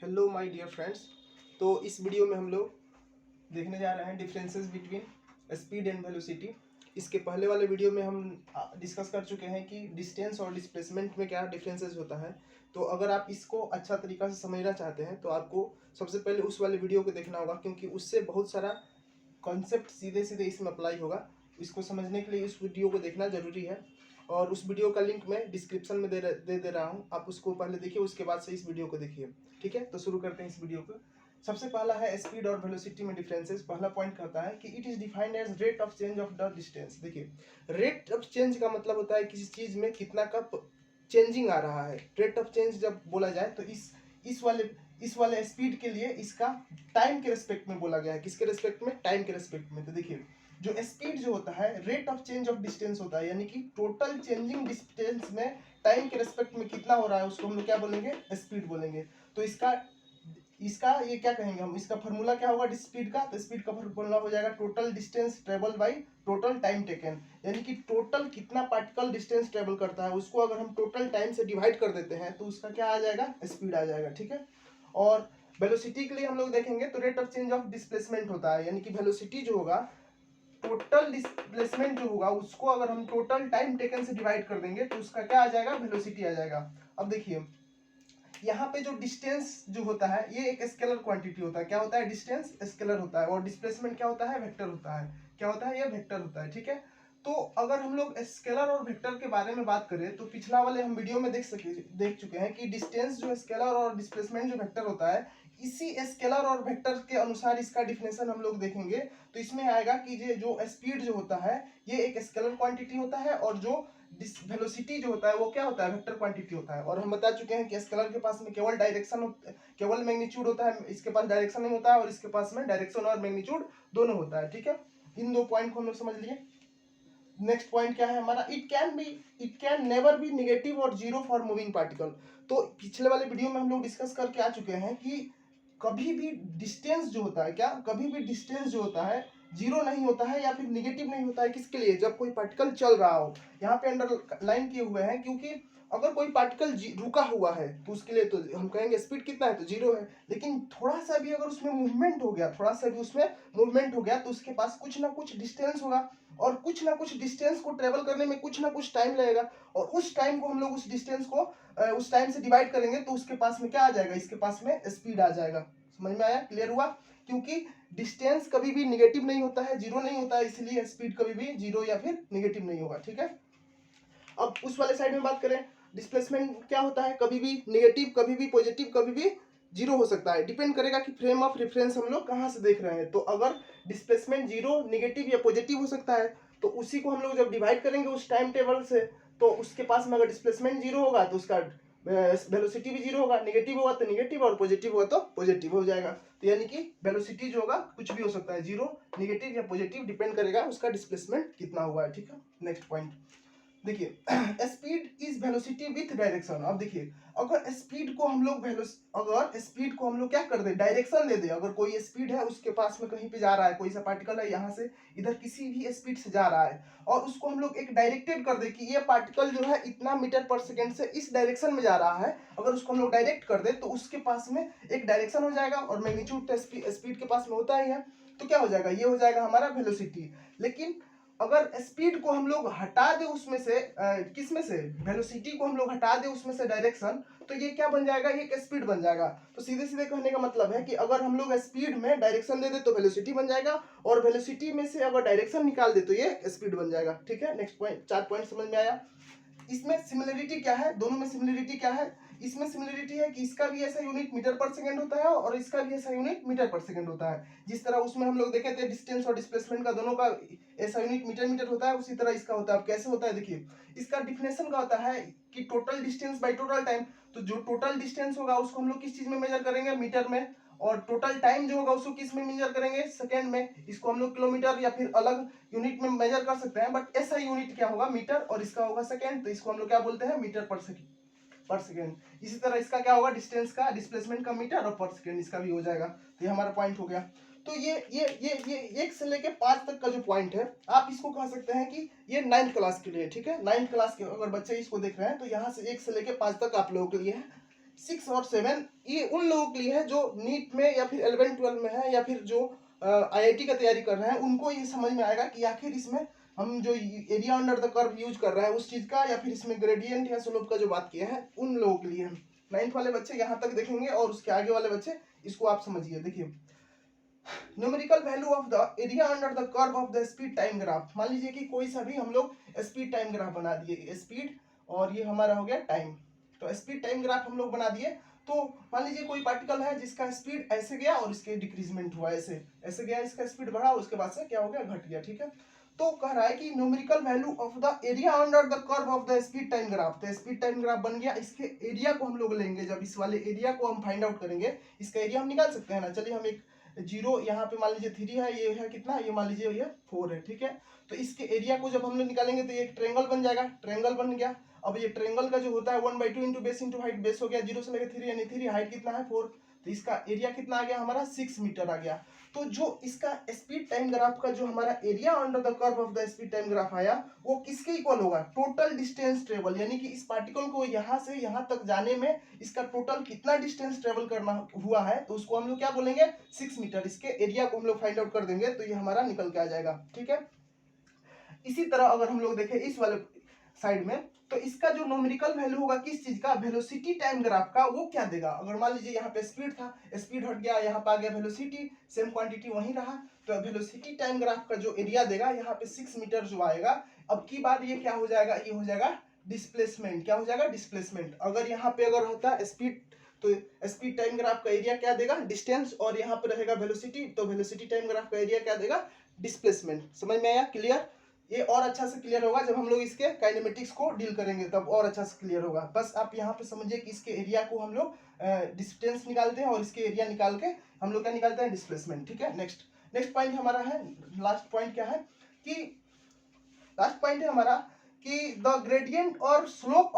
Hello my dear friends. तो इस video में हम लोग देखने जा रहे हैं differences between speed and velocity. इसके पहले वाले वीडियो में हम डिस्कस कर चुके हैं कि डिस्टेंस और डिस्प्लेसमेंट में क्या डिफरेंसेस होता है। तो अगर आप इसको अच्छा तरीक़ा से समझना चाहते हैं तो आपको सबसे पहले उस वाले वीडियो को देखना होगा, क्योंकि उससे बहुत सारा कॉन्सेप्ट सीधे सीधे इसमें अप्लाई होगा। इसको समझने के लिए इस वीडियो को देखना ज़रूरी है, और उस वीडियो का लिंक मैं डिस्क्रिप्शन में दे रहा हूँ। आप उसको पहले देखिए, उसके बाद से इस वीडियो को देखिए। ठीक है, तो शुरू करते हैं इस वीडियो को। सबसे पहला है स्पीड और वेलोसिटी में डिफरेंसेस। पहला पॉइंट कहता है कि it is defined as rate of change of the distance. देखिए, रेट ऑफ चेंज का मतलब होता है किसी चीज में कितना का चेंजिंग आ रहा है। रेट ऑफ चेंज जब बोला जाए तो इस वाले स्पीड के लिए इसका टाइम के रिस्पेक्ट में बोला गया है। किसके रिस्पेक्ट में? टाइम के रिस्पेक्ट में। तो देखिए, जो स्पीड जो होता है rate of change of distance होता है, यानी कि टोटल चेंजिंग डिस्टेंस में टाइम के रिस्पेक्ट में कितना हो रहा है उसको हम लोग क्या बोलेंगे? स्पीड बोलेंगे। तो इसका इसका ये क्या कहेंगे हम? इसका फॉर्मूला क्या होगा स्पीड का? तो स्पीड का फॉर्मूला हो जाएगा total distance travel by total time taken, यानी कि टोटल कितना पार्टिकल डिस्टेंस ट्रेवल करता है उसको अगर हम टोटल टाइम से डिवाइड कर देते हैं तो उसका क्या आ जाएगा? स्पीड आ जाएगा। ठीक है, और वेलोसिटी के लिए हम लोग देखेंगे तो rate of change of displacement होता है, यानी कि वेलोसिटी जो होगा, टोटल डिस्प्लेसमेंट जो होगा उसको अगर हम टोटल टाइम टेकन से डिवाइड कर देंगे तो उसका क्या आ जाएगा? वेलोसिटी आ जाएगा। अब देखिए, यहाँ पे जो डिस्टेंस जो होता है ये एक स्केलर क्वांटिटी होता है। क्या होता है? डिस्टेंस स्केलर होता है, और डिस्प्लेसमेंट क्या होता है? वेक्टर होता है। क्या होता है? ये वेक्टर होता है। ठीक है, तो अगर हम लोग स्केलर और वेक्टर के बारे में बात करें तो पिछला वाले हम वीडियो में देख चुके हैं कि डिस्टेंस जो स्केलर और डिस्प्लेसमेंट जो वेक्टर होता है, इसी स्केलर और वेक्टर के अनुसार इसका डिफिनेशन हम लोग देखेंगे। तो इसमें आएगा कि ये जो स्पीड जो होता है ये एक स्केलर क्वांटिटी होता है, और जो वेलोसिटी जो होता है वो क्या होता है? वेक्टर क्वांटिटी होता है। और हम बता चुके हैं कि स्केलर के पास में केवल केवल मैग्नीट्यूड होता है, इसके पास डायरेक्शन नहीं होता है, और इसके पास में डायरेक्शन और मैग्नीट्यूड दोनों होता है। ठीक है, इन दो पॉइंट को हम लोग समझ लिए। नेक्स्ट पॉइंट क्या है हमारा? It can never be negative और जीरो फॉर मूविंग पार्टिकल। तो पिछले वाले वीडियो में हम लोग डिस्कस करके आ चुके हैं कि कभी भी डिस्टेंस जो होता है, क्या कभी भी डिस्टेंस जो होता है जीरो नहीं होता है या फिर निगेटिव नहीं होता है। किसके लिए? जब कोई पार्टिकल चल रहा हो। यहाँ पे अंडरलाइन किए हुए हैं, क्योंकि अगर कोई पार्टिकल रुका हुआ है तो उसके लिए तो हम कहेंगे स्पीड कितना है? तो जीरो है। लेकिन थोड़ा सा भी अगर उसमें मूवमेंट हो गया, थोड़ा सा भी उसमें मूवमेंट हो गया तो उसके पास कुछ ना कुछ डिस्टेंस होगा, और कुछ ना कुछ डिस्टेंस को ट्रेवल करने में कुछ ना कुछ टाइम लगेगा, और उस टाइम को हम लोग उस डिस्टेंस को उस टाइम से डिवाइड करेंगे तो उसके पास में क्या आ जाएगा? इसके पास में स्पीड आ जाएगा। समझ में आया? क्लियर हुआ? क्योंकि डिस्टेंस कभी भी निगेटिव नहीं होता है, जीरो नहीं होता है, इसलिए स्पीड कभी भी जीरो या फिर निगेटिव नहीं होगा। ठीक है, अब उस वाले साइड में बात करें, डिस्प्लेसमेंट क्या होता है? कभी भी निगेटिव, कभी भी पॉजिटिव, कभी भी जीरो हो सकता है। डिपेंड करेगा कि फ्रेम ऑफ रेफरेंस हम लोग कहाँ से देख रहे हैं। तो अगर डिस्प्लेसमेंट जीरो, निगेटिव या पॉजिटिव हो सकता है तो उसी को हम लोग जब डिवाइड करेंगे उस टाइम टेबल से, तो उसके पास में अगर डिस्प्लेसमेंट जीरो होगा तो उसका वेलोसिटी भी जीरो होगा, निगेटिव होगा तो निगेटिव, और पॉजिटिव होगा तो पॉजिटिव हो जाएगा। तो यानी कि वेलोसिटी जो होगा कुछ भी हो सकता है, जीरो, निगेटिव या पॉजिटिव, डिपेंड करेगा उसका डिस्प्लेसमेंट कितना हुआ है। ठीक है, नेक्स्ट पॉइंट देखिए, speed is velocity with direction. अब देखिए, अगर स्पीड को हम लोग क्या कर दे? डायरेक्शन दे दे। अगर कोई स्पीड है उसके पास में कहीं पे जा रहा है, कोई सा पार्टिकल है यहाँ से इधर किसी भी स्पीड से जा रहा है, और उसको हम लोग एक डायरेक्टेड कर दे कि ये पार्टिकल जो है इतना मीटर पर सेकेंड से इस डायरेक्शन में जा रहा है, अगर उसको हम लोग डायरेक्ट कर दे तो उसके पास में एक डायरेक्शन हो जाएगा, और मैग्नीट्यूड तो स्पीड के पास में होता ही है। तो क्या हो जाएगा? ये हो जाएगा हमारा वेलोसिटी। लेकिन अगर स्पीड को हम लोग हटा दे उसमें से, किस में से? वेलोसिटी को हम लोग हटा दे उसमें से डायरेक्शन, तो ये क्या बन जाएगा? ये एक स्पीड बन जाएगा। तो सीधे सीधे कहने का मतलब है कि अगर हम लोग स्पीड में डायरेक्शन दे दे तो वेलोसिटी बन जाएगा, और वेलोसिटी में से अगर डायरेक्शन निकाल दे तो ये स्पीड बन जाएगा। ठीक है, नेक्स्ट पॉइंट, 4 पॉइंट समझ में आया? इसमें सिमिलरिटी क्या है? दोनों में सिमिलरिटी क्या है? इसमें सिमिलरिटी है कि इसका भी ऐसा यूनिट मीटर पर सेकंड होता है, और इसका भी ऐसा यूनिट मीटर पर सेकंड होता है। जिस तरह उसमें हम लोग देखे थे डिस्टेंस और डिस्प्लेसमेंट का दोनों का ऐसा यूनिट मीटर मीटर होता है, उसी तरह इसका होता है। अब कैसे होता है देखिए, इसका डिफिनेशन का होता है कि total distance by total time. तो जो टोटल डिस्टेंस होगा उसको हम लोग किस चीज में मेजर करेंगे? मीटर में। और टोटल टाइम जो होगा उसको किस में मेजर करेंगे? सेकंड में। इसको हम लोग किलोमीटर या फिर अलग यूनिट में मेजर कर सकते हैं, बट ऐसा यूनिट क्या होगा? मीटर, और इसका होगा सेकंड, तो इसको हम लोग क्या बोलते हैं? मीटर पर सेकंड। इसी तरह इसका क्या होगा? डिस्टेंस का, डिस्प्लेसमेंट का मीटर, और पर सेकंड इसका भी हो जाएगा। तो ये हमारा पॉइंट हो गया। तो ये 1 से लेके 5 तक का जो पॉइंट है, आप इसको कह सकते हैं कि ये 9th क्लास के लिए। ठीक है, 9th क्लास के अगर बच्चे इसको देख रहे हैं तो यहाँ से 1 से लेके 5 तक आप लोगों के लिए है। 6 और 7 ये उन लोगों के लिए है जो नीट में या फिर 11-12 में है या फिर जो IIT का तैयारी कर रहे हैं, उनको ये समझ में आएगा कि आखिर इसमें हम जो area under the curve use कर रहे हैं उस चीज का, या फिर इसमें ग्रेडियंट या स्लोप का जो बात किया है उन लोगों के लिए। 9th वाले बच्चे यहाँ तक देखेंगे और उसके आगे वाले बच्चे इसको आप समझिए। देखिए, numerical value of the area under the curve of the speed time graph. मान लीजिए कि कोई सा भी हम लोग स्पीड टाइम ग्राफ बना दिए, स्पीड और ये हमारा हो गया टाइम, तो स्पीड टाइम ग्राफ हम लोग बना दिए। तो मान लीजिए कोई पार्टिकल है जिसका स्पीड ऐसे गया और इसके डिक्रीजमेंट हुआ, ऐसे ऐसे गया, इसका स्पीड बढ़ा, उसके बाद से क्या हो गया, घट गया, ठीक है। तो कह रहा है कि numerical value of the area under the curve of the speed time graph. तो स्पीड टाइम ग्राफ बन गया, इसके एरिया को हम लोग लेंगे, जब इस वाले एरिया को हम फाइंड आउट करेंगे, इसका एरिया हम निकाल सकते हैं ना। चलिए हम एक 0 यहाँ पे मान लीजिए 3 है, ये है कितना, ये मान लीजिए ये 4 है, ठीक है। तो इसके एरिया को जब हम लोग निकालेंगे तो ये एक ट्रायंगल बन जाएगा, ट्रायंगल बन गया। अब ये ट्रायंगल का जो होता है 1/2 into base into height, base हो गया 0 से लेकर 3 यानी 3, हाइट कितना है 4, तो इसका एरिया कितना आ गया हमारा 6 मीटर आ गया। तो जो इसका स्पीड टाइम ग्राफ का जो हमारा area under the curve of the speed time graph आया, वो किसके इक्वल होगा, टोटल डिस्टेंस ट्रेवल, यानी कि इस पार्टिकल को यहाँ से यहाँ तक जाने में इसका टोटल कितना डिस्टेंस ट्रेवल करना हुआ है, तो उसको हम लोग क्या बोलेंगे, 6 मीटर। इसके एरिया को हम लोग फाइंड आउट कर देंगे तो ये हमारा निकल के आ जाएगा, ठीक है। इसी तरह अगर हम लोग देखें इस वाले साइड में, तो इसका जो न्यूमेरिकल वैल्यू होगा किस चीज का, वेलोसिटी टाइम ग्राफ का, वो क्या देगा। अगर मान लीजिए यहाँ पे स्पीड था, स्पीड हट गया, यहाँ पे आ गया वेलोसिटी, सेम क्वांटिटी वहीं रहा, तो वेलोसिटी टाइम ग्राफ का जो एरिया देगा यहाँ पे 6 मीटर जो आएगा। अब की बात ये क्या हो जाएगा, ये हो जाएगा डिस्प्लेसमेंट। क्या हो जाएगा, डिस्प्लेसमेंट। अगर यहाँ पे अगर होता स्पीड, तो स्पीड टाइम ग्राफ का एरिया क्या देगा, डिस्टेंस, और यहाँ पे रहेगा वेलोसिटी, तो वेलोसिटी टाइम ग्राफ का एरिया क्या देगा, डिस्प्लेसमेंट। समझ में आया, क्लियर। ये और अच्छा से क्लियर होगा जब हम लोग इसके काइनेमेटिक्स को डील करेंगे, तब और अच्छा से क्लियर होगा। बस आप यहाँ पे समझिए कि इसके एरिया को हम लोग डिस्टेंस निकालते हैं और इसके एरिया निकाल के हम लोग क्या निकालते हैं, डिस्प्लेसमेंट, ठीक है। नेक्स्ट पॉइंट हमारा है, लास्ट पॉइंट क्या है कि लास्ट पॉइंट है हमारा कि द ग्रेडियंट और slope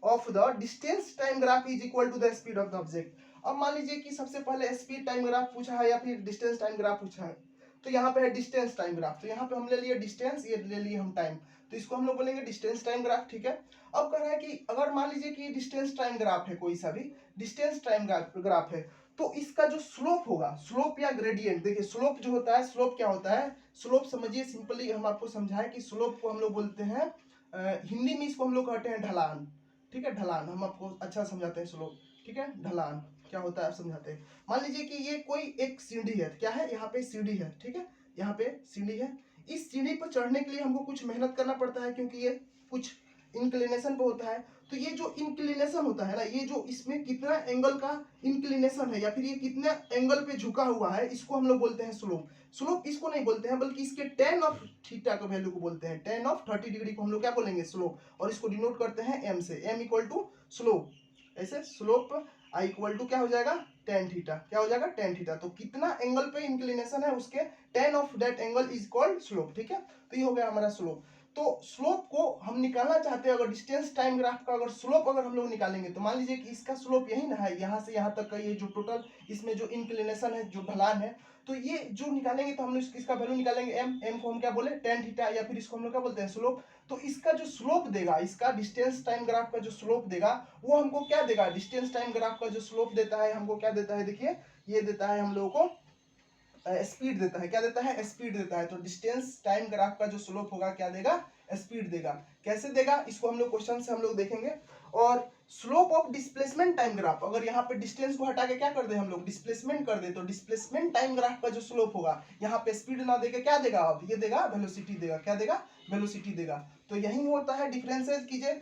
of the distance time graph is equal to the speed of the object. अब मान लीजिए कि सबसे पहले स्पीड टाइम ग्राफ पूछा है या फिर डिस्टेंस टाइम ग्राफ पूछा है, तो यहाँ पे है डिस्टेंस टाइम ग्राफ, तो यहाँ पे हम ले लिए डिस्टेंस, ये ले लिए हम टाइम, तो इसको हम लोग बोलेंगे डिस्टेंस टाइम ग्राफ, ठीक है। अब कह रहा है कि अगर मान लीजिए कि डिस्टेंस टाइम ग्राफ है, कोई सा भी डिस्टेंस टाइम ग्राफ है, तो इसका जो स्लोप होगा, स्लोप या ग्रेडियंट, देखिए स्लोप जो होता है, स्लोप क्या होता है, स्लोप समझिए सिंपली, हम आपको समझाएं कि स्लोप को हम लोग बोलते हैं हिंदी में इसको हम लोग कहते हैं ढलान, ठीक है। ढलान हम आपको अच्छा समझाते हैं स्लोप, ठीक है। ढलान क्या होता है आप समझाते हैं। मान लीजिए कि ये कोई एक सीढ़ी है, क्या है, यहाँ पे सीढ़ी है, ठीक है, यहाँ पे सीढ़ी है। इस सीढ़ी पर चढ़ने के लिए हमको कुछ मेहनत करना पड़ता है, क्योंकि ये कुछ इंक्लिनेशन पे होता है। तो ये जो इंक्लिनेशन होता है ना, ये जो इसमें कितना एंगल का इंक्लिनेशन है या फिर ये कितना एंगल पे झुका हुआ है, इसको हम लोग बोलते हैं स्लोप। स्लोप इसको नहीं बोलते हैं, बल्कि इसके tan ऑफ थीटा का वैल्यू को बोलते हैं, tan ऑफ 30 डिग्री को हम लोग क्या बोलेंगे, स्लोप, और इसको डिनोट करते हैं m से, m इक्वल टू स्लोप। ऐसे स्लोप I इक्वल टू क्या हो जाएगा, tan थीटा, क्या हो जाएगा, tan थीटा। तो कितना एंगल पे इंक्लिनेशन है उसके tan of that angle is called slope, ठीक है। तो ये हो गया हमारा स्लोप। तो स्लोप को हम निकालना चाहते हैं, अगर डिस्टेंस टाइम ग्राफ का अगर स्लोप अगर हम लोग निकालेंगे, तो मान लीजिए कि इसका स्लोप यही ना है, यहाँ से यहाँ तक का ये जो टोटल इसमें जो इंक्लिनेशन है, जो ढलान है, तो ये जो निकालेंगे तो हम लोग इसका वैल्यू निकालेंगे m को हम क्या बोले, tan थीटा, या फिर इसको हम लोग क्या बोलते हैं, स्लोप। तो इसका जो स्लोप देगा, इसका डिस्टेंस टाइम ग्राफ का जो स्लोप देगा, वो हमको क्या देगा, डिस्टेंस टाइम ग्राफ का जो स्लोप देता है हमको क्या देता है, देखिए ये देता है हम लोगों को स्पीड देता है, क्या देता है, स्पीड देता है। तो डिस्टेंस टाइम ग्राफ का जो स्लोप होगा क्या देगा, स्पीड देगा। कैसे देगा, इसको हम लोग क्वेश्चन से हम लोग देखेंगे। और slope of displacement time graph, अगर यहाँ पे डिस्टेंस को हटा के क्या कर दे हम लोग, डिस्प्लेसमेंट कर दे, तो डिस्प्लेसमेंट टाइम ग्राफ का जो स्लोप होगा, यहाँ पे स्पीड ना देके क्या देगा, अब ये देगा वेलोसिटी देगा, क्या देगा, वेलोसिटी देगा। तो यही होता है डिफरेंसेस कीजिए,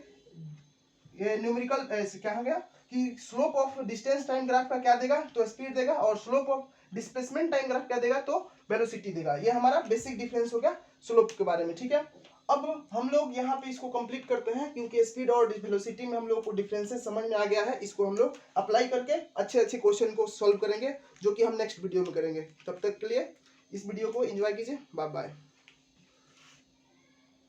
ये न्यूमेरिकल क्या हो गया कि slope of distance time graph का क्या देगा, तो स्पीड देगा, और slope of displacement time graph क्या देगा, तो वेलोसिटी देगा। ये हमारा बेसिक डिफरेंस हो गया स्लोप के बारे में, ठीक है। अब हम लोग यहाँ पे इसको कंप्लीट करते हैं, क्योंकि स्पीड और वेलोसिटी में हम लोग को डिफरेंसेस समझ में आ गया है। इसको हम लोग अप्लाई करके अच्छे अच्छे क्वेश्चन को सॉल्व करेंगे, जो कि हम नेक्स्ट वीडियो में करेंगे। तब तक के लिए इस वीडियो को एंजॉय कीजिए, बाय बाय।